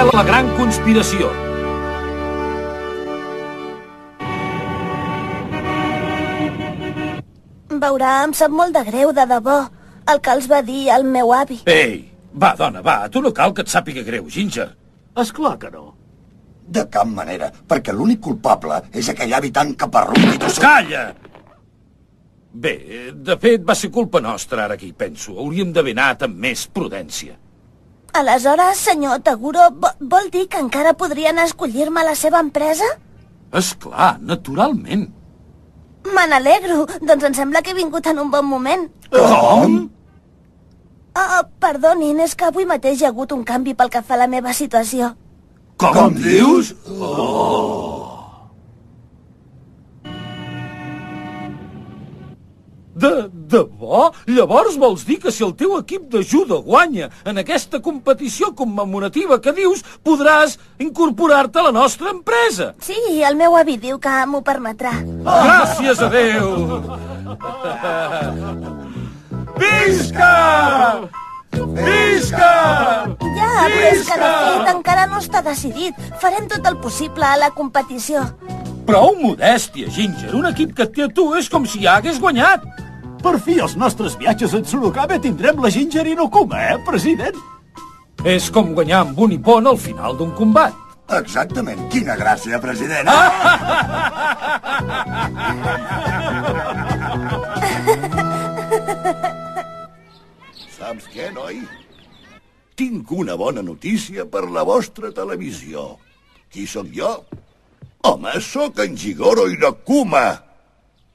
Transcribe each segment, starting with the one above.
revela la gran conspiració. Veurà, em sap molt de greu, de debò, el que els va dir el meu avi. Ei, va, dona, va, tu no cal que et sàpiga greu, Ginger. Esclar que no. De cap manera, perquè l'únic culpable és aquell avi tan caparrut i tossut. Calla! Bé, de fet, va ser culpa nostra, ara que hi penso. Hauríem d'haver anat amb més prudència. Aleshores, senyor Taguro, vol dir que encara podrien escollir-me a la seva empresa? Esclar, naturalment. Me n'alegro, doncs em sembla que he vingut en un bon moment. Com? Perdonin, és que avui mateix hi ha hagut un canvi pel que fa a la meva situació. Com dius? De debò? Llavors vols dir que si el teu equip de judo guanya en aquesta competició commemorativa que dius, podràs incorporar-te a la nostra empresa? Sí, el meu avi diu que m'ho permetrà. Gràcies a Déu! Visca! Visca! Ja, però és que de fet encara no està decidit. Farem tot el possible a la competició. Prou modèstia, Ginger. Un equip que et té a tu és com si ja hagués guanyat. Per fi, els nostres viatges en Tsurukabe tindrem la Ginger i no Kuma, president? És com guanyar amb un Ippon al final d'un combat. Exactament. Quina gràcia, president. Saps què, noi? Tinc una bona notícia per la vostra televisió. Qui sóc jo? Home, sóc en Jigoro Inokuma.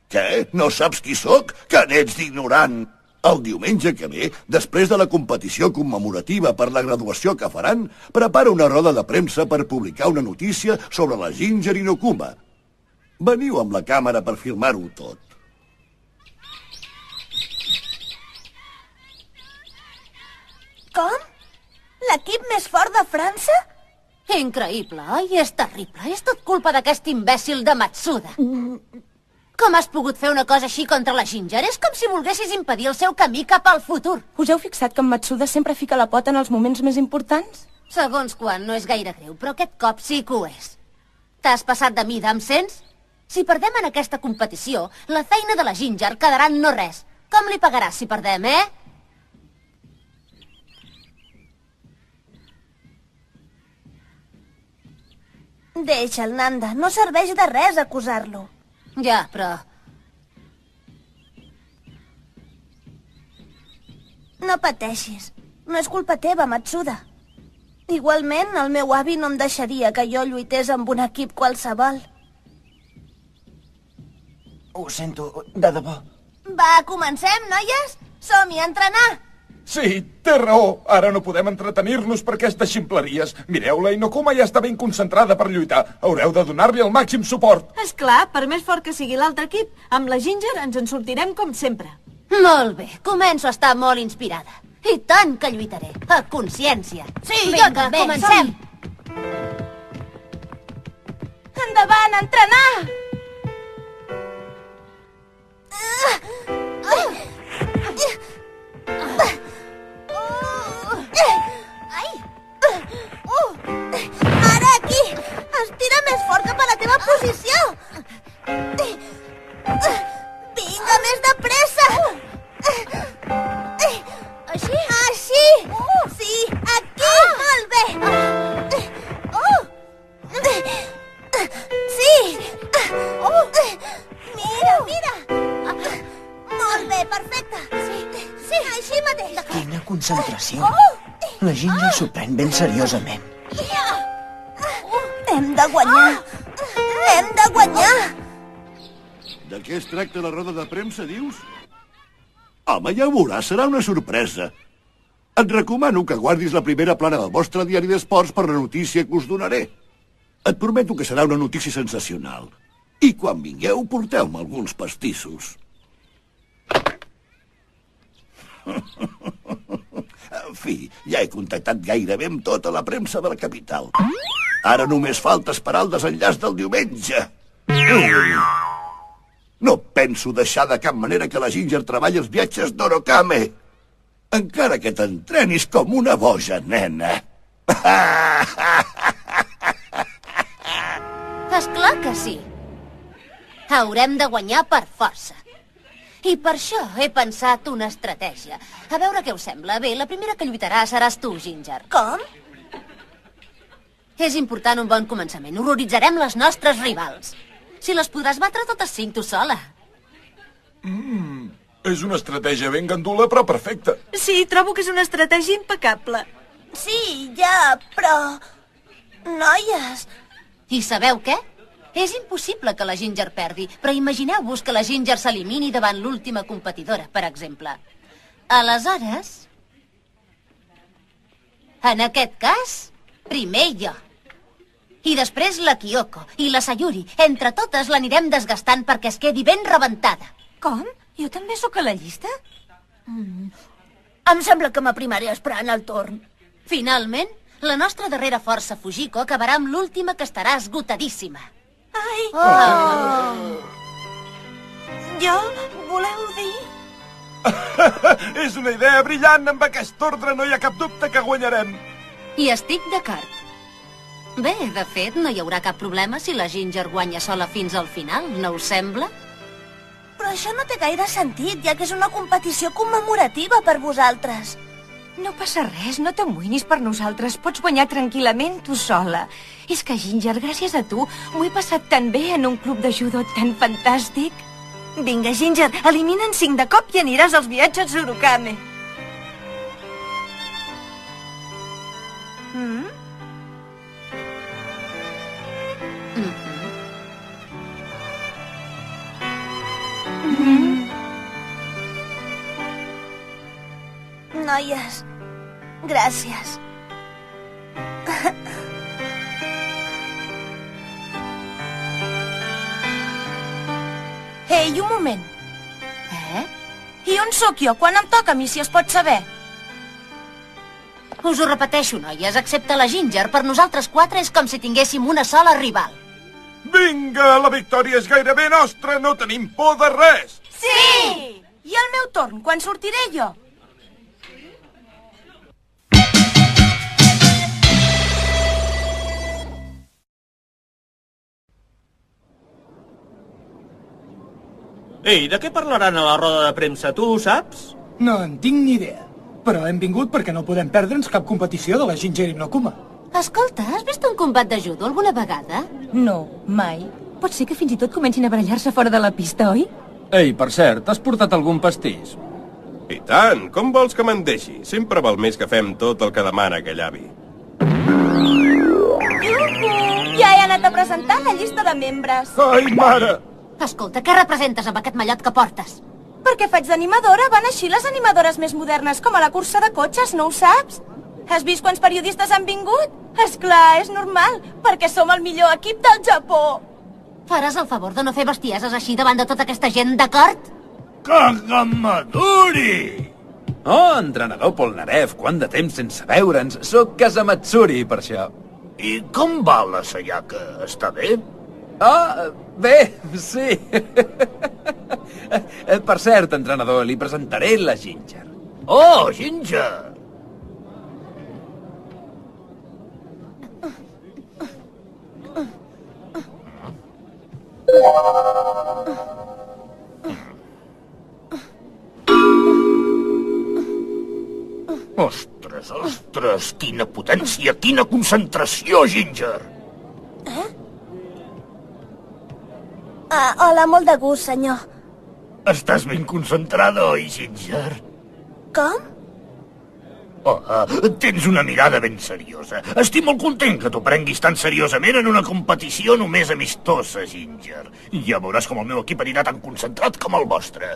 Què? No saps qui sóc? Que n'ets d'ignorant. El diumenge que ve, després de la competició commemorativa per la graduació que faran, prepara una roda de premsa per publicar una notícia sobre la Ginger Inokuma. Veniu amb la càmera per filmar-ho tot. Com? L'equip més fort de França? Increïble, oi? És terrible. És tot culpa d'aquest imbècil de Matsuda. Com has pogut fer una cosa així contra la Ginger? És com si volguessis impedir el seu camí cap al futur. Us heu fixat que en Matsuda sempre fica la pota en els moments més importants? Segons quan, no és gaire greu, però aquest cop sí que ho és. T'has passat de mida, em sents? Si perdem en aquesta competició, la feina de la Ginger quedarà en no res. Com li pagaràs si perdem, Deixa'l, Nanda. No serveix de res acusar-lo. Ja, però... No pateixis. No és culpa teva, Matsuda. Igualment, el meu avi no em deixaria que jo lluités amb un equip qualsevol. Ho sento, de debò. Va, comencem, noies? Som-hi a entrenar! Sí, té raó. Ara no podem entretenir-nos per aquestes ximpleries. Mireu, la Inokuma ja està ben concentrada per lluitar. Haureu de donar-li el màxim suport. És clar, per més fort que sigui l'altre equip, amb la Ginger ens en sortirem com sempre. Molt bé, començo a estar molt inspirada. I tant que lluitaré, a consciència. Sí, vinga, jo també, comencem. Endavant, a entrenar! Ara aquí! Estira més fort cap a la teva posició! Vinga, més de pressa! Així? Així! Sí, aquí! Molt bé! Sí! Mira, mira! Molt bé, perfecte! Sí, així mateix! Quina concentració. La Ginger s'ho pren ben seriosament. Hem de guanyar! Hem de guanyar! De què es tracta la roda de premsa, dius? Home, ja ho veuràs, serà una sorpresa. Et recomano que guardis la primera plana del vostre diari d'esports per la notícia que us donaré. Et prometo que serà una notícia sensacional. I quan vingueu, porteu-me alguns pastissos. En fi, ja he contactat gairebé amb tota la premsa de la capital. Ara només falta esperar el desenllaç del diumenge. No penso deixar de cap manera que la Ginger treballi els viatges d'Orokame. Encara que t'entrenis com una boja, nena. Esclar que sí. Haurem de guanyar per força. I per això he pensat una estratègia. A veure què us sembla. Bé, la primera que lluitarà seràs tu, Ginger. Com? És important un bon començament. Horroritzarem les nostres rivals. Si les podràs batre totes 5 tu sola. És una estratègia ben gandula, però perfecta. Sí, trobo que és una estratègia impecable. Sí, ja, però... Noies... I sabeu què? És impossible que la Ginger perdi, però imagineu-vos que la Ginger s'elimini davant l'última competidora, per exemple. Aleshores... En aquest cas, primer jo. I després la Kyoko i la Sayuri. Entre totes l'anirem desgastant perquè es quedi ben rebentada. Com? Jo també sóc a la llista? Em sembla que m'aprimaré esperant el torn. Finalment, la nostra darrera força Fujiko acabarà amb l'última que estarà esgotadíssima. Ai! Jo, voleu dir... És una idea brillant. Amb aquest ordre no hi ha cap dubte que guanyarem. I estic d'acord. Bé, de fet, no hi haurà cap problema si la Ginger guanya sola fins al final, no us sembla? Però això no té gaire sentit, ja que és una competició commemorativa per vosaltres. No passa res, no t'amoïnis per nosaltres. Pots guanyar tranquil·lament tu sola. És que, Ginger, gràcies a tu, m'ho he passat tan bé en un club de judo tan fantàstic. Vinga, Ginger, elimina'n 5 de cop i aniràs als viatges Tsurukame. Noies, gràcies. Ei, un moment. I on sóc jo? Quan em toca a mi, si es pot saber? Us ho repeteixo, noies, excepte la Ginger, per nosaltres 4 és com si tinguéssim una sola rival. Vinga, la victòria és gairebé nostra. No tenim por de res. Sí! I el meu torn, quan sortiré jo? Ei, de què parlaran a la roda de premsa, tu ho saps? No en tinc ni idea. Però hem vingut perquè no podem perdre'ns cap competició de la Ginger i no Kuma. Escolta, has vist un combat de judo alguna vegada? No, mai. Pot ser que fins i tot comencin a barallar-se fora de la pista, oi? Ei, per cert, has portat algun pastís? I tant, com vols que me'n deixi? Sempre val més que fem tot el que demana aquell avi. Ja he anat a presentar la llista de membres. Ai, mare! Escolta, què representes amb aquest mallot que portes? Perquè faig d'animadora, van així les animadores més modernes, com a la cursa de cotxes, no ho saps? Has vist quants periodistes han vingut? Esclar, és normal, perquè som el millor equip del Japó. Faràs el favor de no fer bestieses així davant de tota aquesta gent, d'acord? Que maduri! Oh, entrenador Polnareff, quant de temps sense veure'ns. Soc Kazamatsuri, per això. I com va la Sayaka? Està bé? Ah, bé, sí. Per cert, entrenador, li presentaré la Ginger. Oh, Ginger! Ostres, ostres, quina potència, quina concentració, Ginger! Hola, molt de gust, senyor. Estàs ben concentrada, oi, Ginger? Com? Tens una mirada ben seriosa. Estic molt content que t'ho prenguis tan seriosament en una competició només amistosa, Ginger. Ja veuràs com el meu equip anirà tan concentrat com el vostre.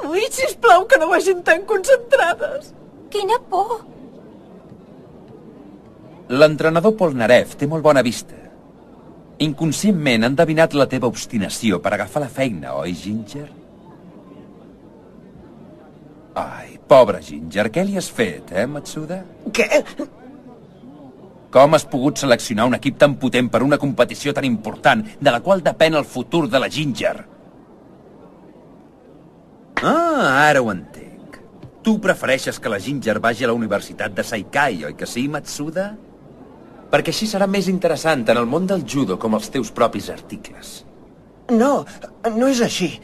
Ui, sisplau, que no vagin tan concentrades. Quina por. L'entrenador Polnareff té molt bona vista. Inconscientment han endevinat la teva obstinació per agafar la feina, oi, Ginger? Ai, pobra Ginger, què li has fet, Matsuda? Què? Com has pogut seleccionar un equip tan potent per una competició tan important, de la qual depèn el futur de la Ginger? Ah, ara ho entenc. Tu prefereixes que la Ginger vagi a la Universitat de Saikai, oi que sí, Matsuda? Perquè així serà més interessant en el món del judo com els teus propis articles. No, no és així.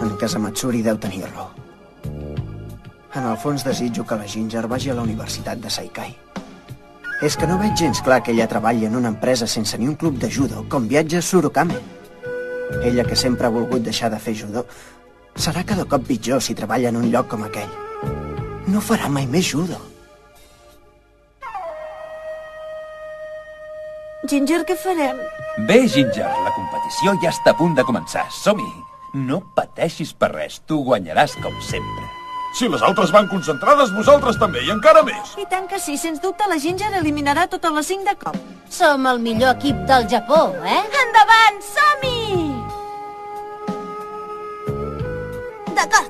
En Kazamatsuri deu tenir raó. En el fons desitjo que la Ginger vagi a la Universitat de Saikai. És que no veig gens clar que ella treballi en una empresa sense ni un club de judo com viatja a Surukame. Ella, que sempre ha volgut deixar de fer judo, serà cada cop pitjor si treballa en un lloc com aquell. No farà mai més judo. Ginger, què farem? Bé, Ginger, la competició ja està a punt de començar. Som-hi! No pateixis per res, tu guanyaràs com sempre. Si les altres van concentrades, vosaltres també, i encara més. I tant que sí, sens dubte la Ginger eliminarà totes les 5 de cop. Som el millor equip del Japó, eh? Endavant, som-hi! D'acord.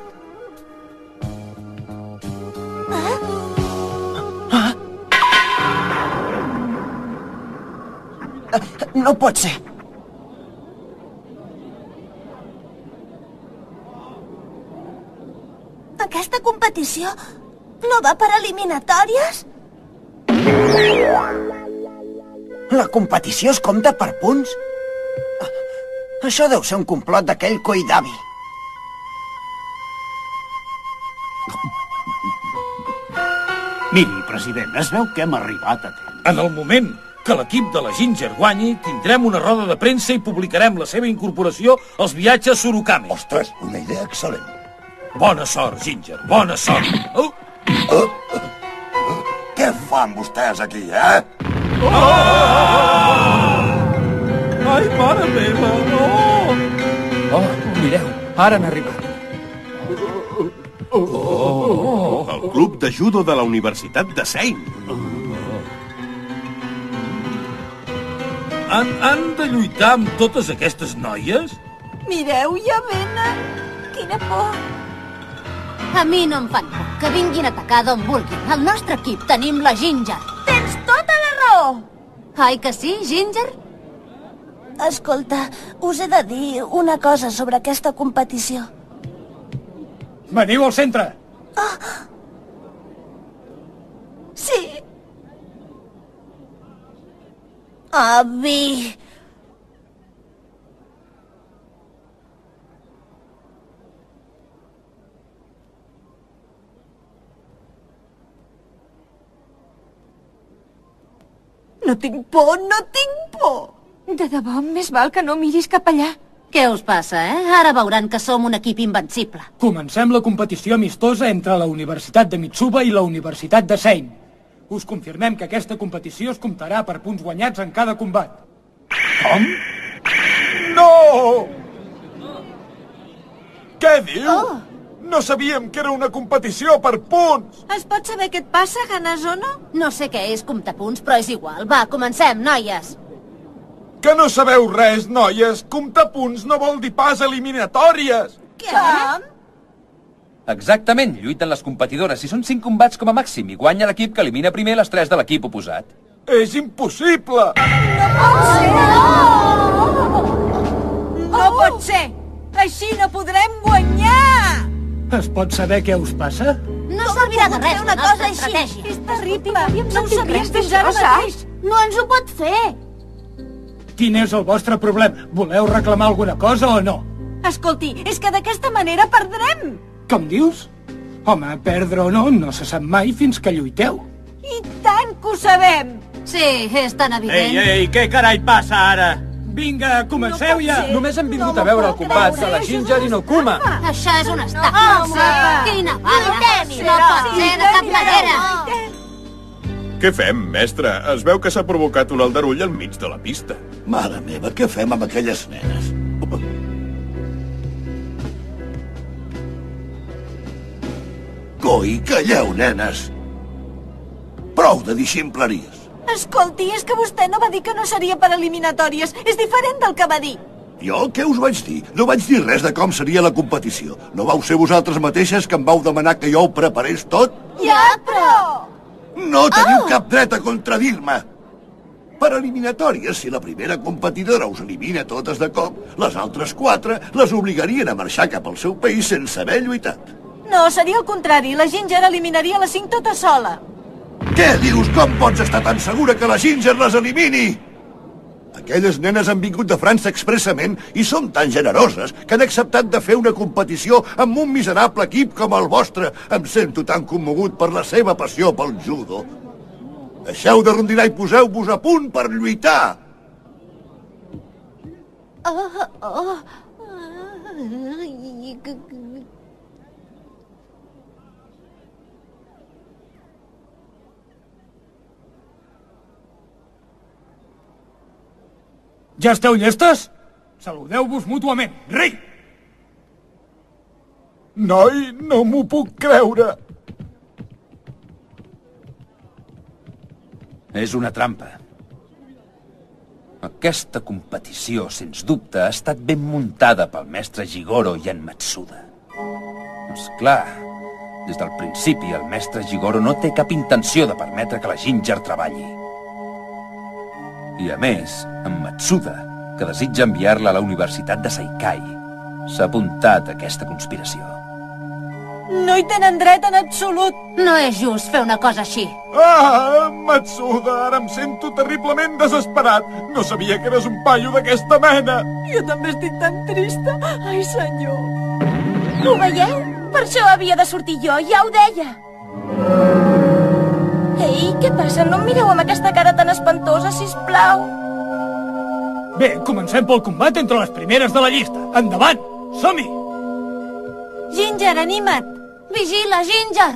No pot ser. Aquesta competició no va per eliminatòries? La competició es compta per punts? Això deu ser un complot d'aquell Koidami. Miri, president, es veu que hem arribat a temps. En el moment que l'equip de la Ginger guanyi, tindrem una roda de premsa i publicarem la seva incorporació als viatges Surukame. Ostres, una idea excel·lent. Bona sort, Ginger, bona sort. Què fan vostès aquí, eh? Ai, mare meva, no! Oh, mireu, ara han arribat. El club de judo de la Universitat de Sein. Han de lluitar amb totes aquestes noies? Mireu, ja venen. Quina por. A mi no em fan por. Que vinguin a atacar d'on vulguin. Al nostre equip tenim la Ginger. Tens tota la raó! Ai que sí, Ginger? Escolta, us he de dir una cosa sobre aquesta competició. Veniu al centre. Sí. Avi. No tinc por, no tinc por. De debò, més val que no miris cap allà. Què us passa, eh? Ara veuran que som un equip invencible. Comencem la competició amistosa entre la Universitat de Mitsuba i la Universitat de Sein. Us confirmem que aquesta competició es comptarà per punts guanyats en cada combat. Com? No! Què diu? No sabíem que era una competició per punts! Es pot saber què et passa, Hanazono? No sé què és comptapunts, però és igual. Va, comencem, noies. Que no sabeu res, noies? Comptar punts no vol dir pas eliminatòries! Què? Exactament, lluiten les competidores i són 5 combats com a màxim i guanya l'equip que elimina primer les 3 de l'equip oposat. És impossible! No pot ser! Així no podrem guanyar! Es pot saber què us passa? No servirà de res la nostra estratègia. És terrible! No ho sabíem fins ara mateix! No ens ho pot fer. Quin és el vostre problema? Voleu reclamar alguna cosa o no? Escolti, és que d'aquesta manera perdrem! Com dius? Home, perdre o no, no se sap mai fins que lluiteu. I tant que ho sabem! Sí, és tan evident. Ei, què carai passa ara? Vinga, comenceu ja! Només hem vingut a veure el combat de la Ginger i Nokuma. Això és una estafa. Quina barra! No pot ser de cap manera! Què fem, mestre? Es veu que s'ha provocat un aldarull al mig de la pista. Mare meva, què fem amb aquelles nenes? Coi, calleu, nenes! Prou de dir ximpleries. Escolti, és que vostè no va dir que no seria per eliminatòries. És diferent del que va dir. Jo què us vaig dir? No vaig dir res de com seria la competició. No vau ser vosaltres mateixes que em vau demanar que jo ho preparés tot? Ja, però... No teniu cap dret a contradir-me! Per eliminatòries, si la primera competidora us elimina totes de cop, les altres 4 les obligarien a marxar cap al seu país sense haver lluitat. No, seria el contrari. La Ginger eliminaria les 5 tota sola. Què dius? Com pots estar tan segura que la Ginger les elimini? Aquelles nenes han vingut de França expressament i són tan generoses que han acceptat de fer una competició amb un miserable equip com el vostre. Em sento tan commogut per la seva passió pel judo. Deixeu de rondinar i poseu-vos a punt per lluitar! Ja esteu llestes? Saludeu-vos mútuament. Rei! Noi, no m'ho puc creure. És una trampa. Aquesta competició, sens dubte, ha estat ben muntada pel mestre Jigoro i en Matsuda. Esclar, des del principi el mestre Jigoro no té cap intenció de permetre que la Ginger treballi. I a més, en Matsuda, que desitja enviar-la a la Universitat de Saikai, s'ha apuntat a aquesta conspiració. No hi tenen dret en absolut. No és just fer una cosa així. Ah, Matsuda, ara em sento terriblement desesperat. No sabia que eres un paio d'aquesta mena. Jo també estic tan trista. Ai, senyor. Ho veieu? Per això havia de sortir jo, ja ho deia. Ei, què passa? No em mireu amb aquesta cara tan espantosa, sisplau. Bé, comencem pel combat entre les primeres de la llista. Endavant! Som-hi! Ginger, anima't! Vigila, Ginger!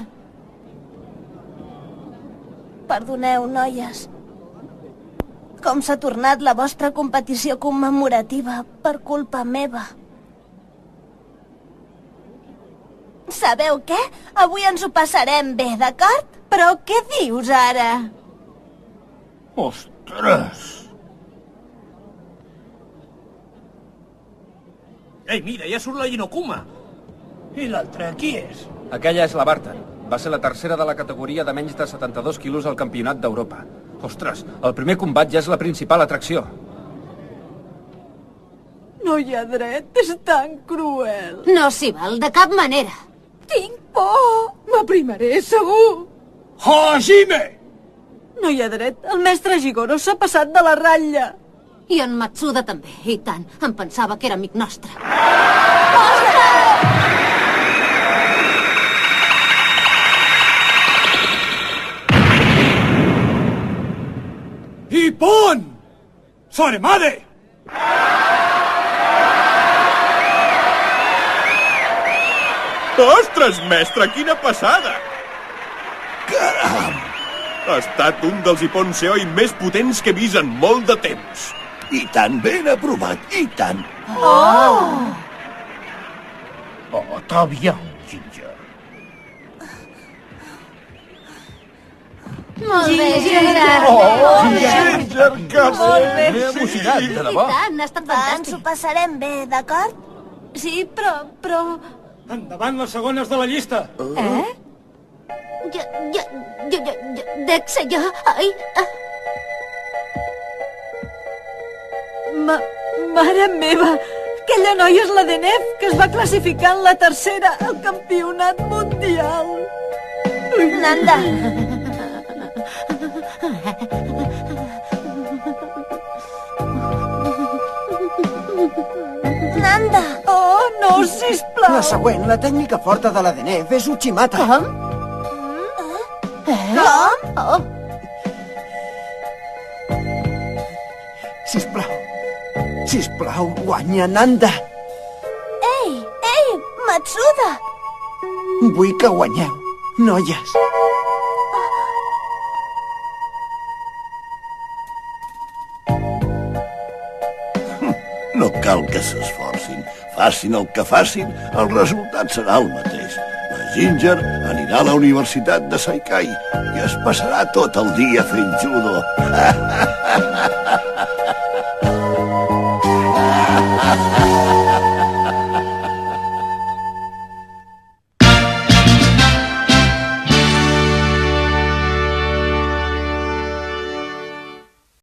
Perdoneu, noies. Com s'ha tornat la vostra competició commemorativa per culpa meva. Sabeu què? Avui ens ho passarem bé, d'acord? Però què dius ara? Ostres! Ei, mira, ja surt la Inokuma. I l'altre, qui és? Aquella és la Barton. Va ser la tercera de la categoria de menys de 72 quilos al Campionat d'Europa. Ostres, el primer combat ja és la principal atracció. No hi ha dret, és tan cruel. No s'hi val, de cap manera. Tinc por. M'aprimaré, segur. Hajime! No hi ha dret, el mestre Jigoro s'ha passat de la ratlla. I en Matsuda també, i tant. Em pensava que era amic nostre. Ippon! Soremade! Ostres, mestre, quina passada! Caram! Ha estat un dels Ippon Seoi més potents que he vist en molt de temps. I tan ben aprovat, i tant. Oh, t'ha bien, Ginger. Molt bé, Ginger. Ginger, que Molt bé. M'he emocionat, de I debò. tant, ha estat Va, ens fantàstic. ho passarem bé, d'acord? Sí, però... Endavant les segones de la llista. Dec ser jo, oi? Mare meva! Aquella noia és la Denef, que es va classificar en la tercera al campionat mundial. Nanda! Nanda! Oh, no, sisplau! La següent, la tècnica forta de la Denef és Uchimata. Com? Com? Oh, Sisplau, guanya, Nanda. Ei, Matsuda! Vull que guanyeu, noies. No cal que s'esforcin. Facin el que facin, el resultat serà el mateix. La Ginger anirà a la Universitat de Saikai i es passarà tot el dia fent judo.